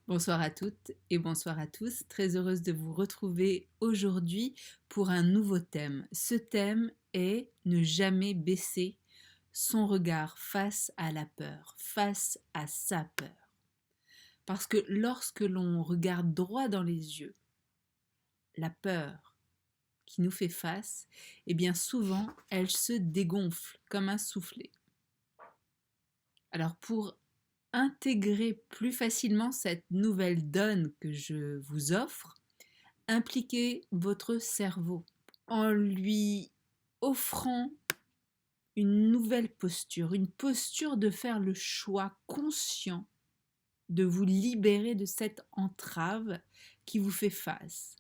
Bonsoir à toutes et bonsoir à tous. Très heureuse de vous retrouver aujourd'hui pour un nouveau thème. Ce thème est ne jamais baisser son regard face à la peur, face à sa peur. Parce que lorsque l'on regarde droit dans les yeux la peur qui nous fait face, eh bien souvent elle se dégonfle comme un soufflet. Alors pour intégrer plus facilement cette nouvelle donne que je vous offre, impliquez votre cerveau en lui offrant une nouvelle posture, une posture de faire le choix conscient de vous libérer de cette entrave qui vous fait face.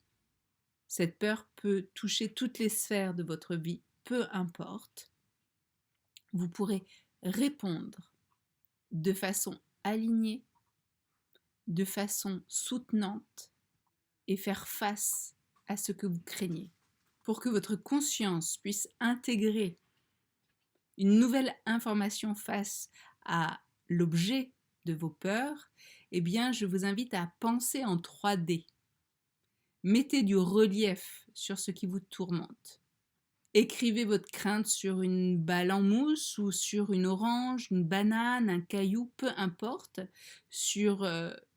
Cette peur peut toucher toutes les sphères de votre vie, peu importe. Vous pourrez répondre de façon alignée, de façon soutenante et faire face à ce que vous craignez. Pour que votre conscience puisse intégrer une nouvelle information face à l'objet de vos peurs, eh bien, je vous invite à penser en 3D. Mettez du relief sur ce qui vous tourmente. Écrivez votre crainte sur une balle en mousse ou sur une orange, une banane, un caillou, peu importe, sur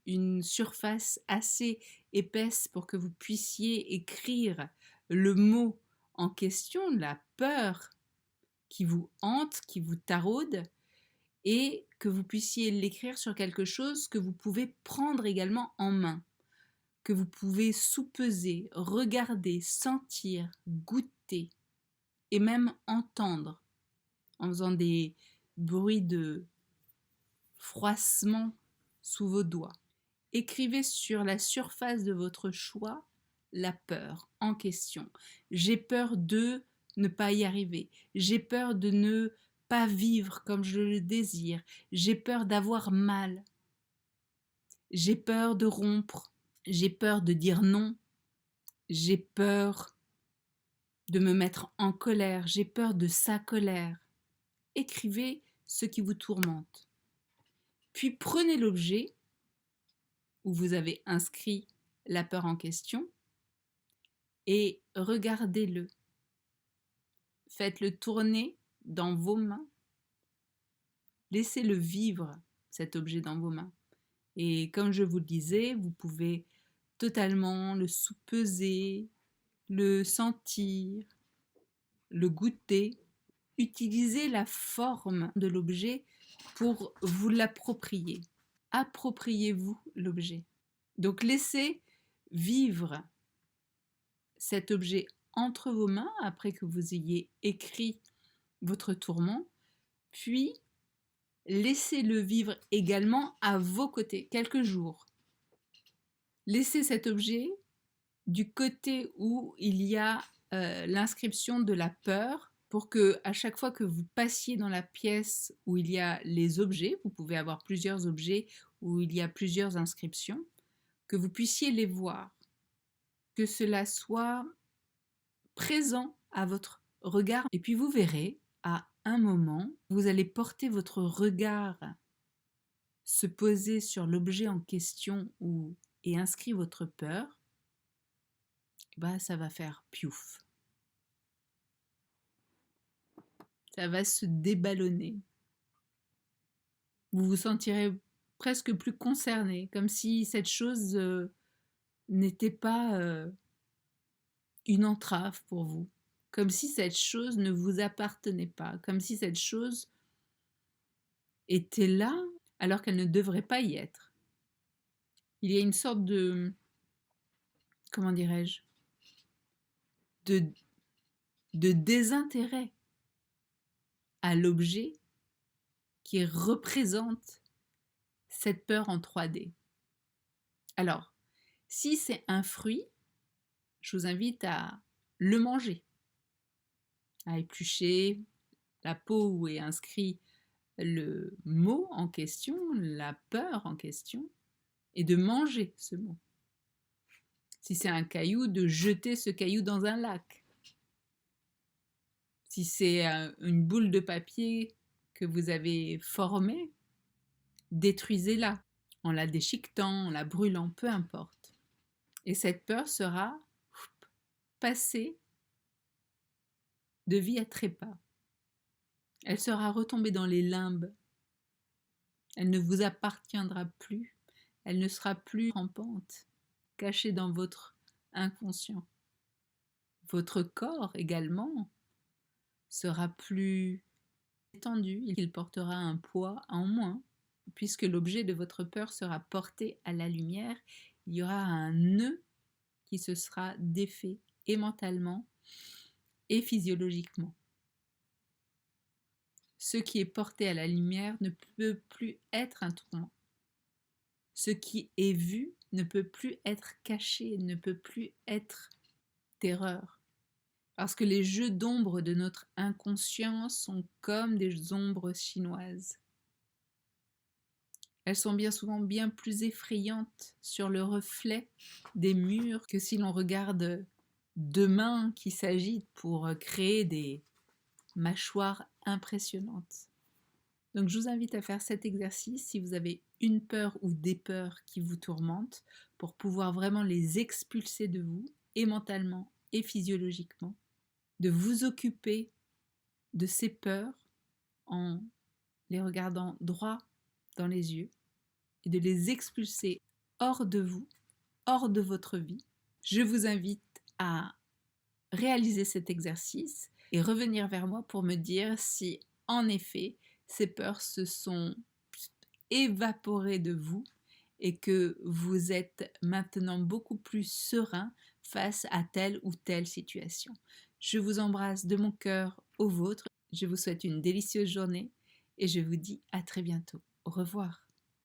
une surface assez épaisse pour que vous puissiez écrire le mot en question, la peur qui vous hante, qui vous taraude, et que vous puissiez l'écrire sur quelque chose que vous pouvez prendre également en main, que vous pouvez soupeser, regarder, sentir, goûter et même entendre en faisant des bruits de froissement sous vos doigts. Écrivez sur la surface de votre choix la peur en question. J'ai peur de ne pas y arriver. J'ai peur de ne pas vivre comme je le désire. J'ai peur d'avoir mal. J'ai peur de rompre. J'ai peur de dire non. J'ai peur de me mettre en colère. J'ai peur de sa colère. Écrivez ce qui vous tourmente. Puis prenez l'objet où vous avez inscrit la peur en question et regardez-le. Faites-le tourner dans vos mains. Laissez-le vivre, cet objet dans vos mains. Et comme je vous le disais, vous pouvez totalement le soupeser, le sentir, le goûter. Utilisez la forme de l'objet pour vous l'approprier. Appropriez-vous l'objet. Donc laissez vivre cet objet entre vos mains après que vous ayez écrit votre tourment, puis laissez-le vivre également à vos côtés, quelques jours. Laissez cet objet du côté où il y a l'inscription de la peur pour que à chaque fois que vous passiez dans la pièce où il y a les objets, vous pouvez avoir plusieurs objets où il y a plusieurs inscriptions, que vous puissiez les voir, que cela soit présent à votre regard. Et puis vous verrez, à un moment, vous allez porter votre regard, se poser sur l'objet en question où est inscrit votre peur, bah ça va faire piouf. Ça va se déballonner. Vous vous sentirez presque plus concerné, comme si cette chose n'était pas une entrave pour vous, comme si cette chose ne vous appartenait pas, comme si cette chose était là alors qu'elle ne devrait pas y être. Il y a une sorte de, comment dirais-je, de, de désintérêt à l'objet qui représente cette peur en 3D. Alors, si c'est un fruit, je vous invite à le manger, à éplucher la peau où est inscrit le mot en question, la peur en question, et de manger ce mot. Si c'est un caillou, de jeter ce caillou dans un lac. Si c'est une boule de papier que vous avez formée, détruisez-la. en la déchiquetant, en la brûlant, peu importe. Et cette peur sera passée de vie à trépas. Elle sera retombée dans les limbes. Elle ne vous appartiendra plus. Elle ne sera plus rampante, cachée dans votre inconscient. Votre corps également sera plus étendu, il portera un poids en moins, puisque l'objet de votre peur sera porté à la lumière. Il y aura un nœud qui se sera défait et mentalement et physiologiquement. Ce qui est porté à la lumière ne peut plus être un tourment. Ce qui est vu ne peut plus être caché, ne peut plus être terreur. Parce que les jeux d'ombre de notre inconscient sont comme des ombres chinoises. Elles sont bien souvent bien plus effrayantes sur le reflet des murs que si l'on regarde deux mains qui s'agitent pour créer des mâchoires impressionnantes. Donc je vous invite à faire cet exercice si vous avez une peur ou des peurs qui vous tourmentent pour pouvoir vraiment les expulser de vous, et mentalement et physiologiquement, de vous occuper de ces peurs en les regardant droit dans les yeux et de les expulser hors de vous, hors de votre vie. Je vous invite à réaliser cet exercice et revenir vers moi pour me dire si, en effet, ces peurs se sont évaporées de vous et que vous êtes maintenant beaucoup plus serein face à telle ou telle situation. Je vous embrasse de mon cœur au vôtre. Je vous souhaite une délicieuse journée et je vous dis à très bientôt. Au revoir.